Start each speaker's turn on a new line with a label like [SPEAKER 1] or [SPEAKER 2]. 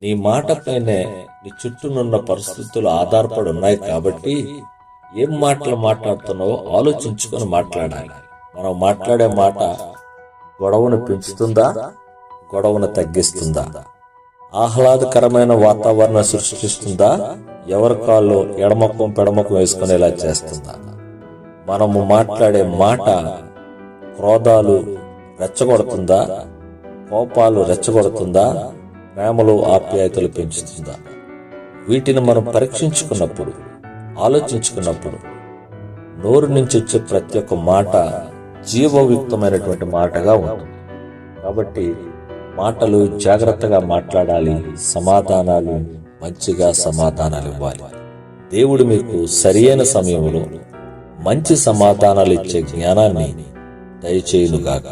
[SPEAKER 1] నీ మాటపైనే నీ చుట్టూనున్న పరిస్థితులు ఆధారపడి ఉన్నాయి కాబట్టి ఏం మాటలు మాట్లాడుతున్నావో ఆలోచించుకొని మాట్లాడాలి. మనం మాట్లాడే మాట గొడవను పెంచుతుందా, గొడవను తగ్గిస్తుందా? ఆహ్లాదకరమైన వాతావరణం సృష్టిస్తుందా, ఎవరి కాళ్ళు ఎడమకం పెడమకం వేసుకునేలా చేస్తుందా? మనము మాట్లాడే మాట క్రోధాలు రెచ్చగొడుతుందా, కోపాలు రెచ్చగొడుతుందా, ప్రేమలు ఆప్యాయతలు పెంచుతుందా? వీటిని మనం పరీక్షించుకున్నప్పుడు, ఆలోచించుకున్నప్పుడు నోరు నుంచి వచ్చే ప్రతి ఒక్క మాట జీవయుక్తమైనటువంటి మాటగా ఉంటుంది. కాబట్టి మాటలు జాగ్రత్తగా మాట్లాడాలి, సమాధానాలు మంచిగా సమాధానాలు ఇవ్వాలి. దేవుడు మీకు సరియైన సమయంలో మంచి సమాధానాలు ఇచ్చే జ్ఞానాన్ని దయచేయునుగాక.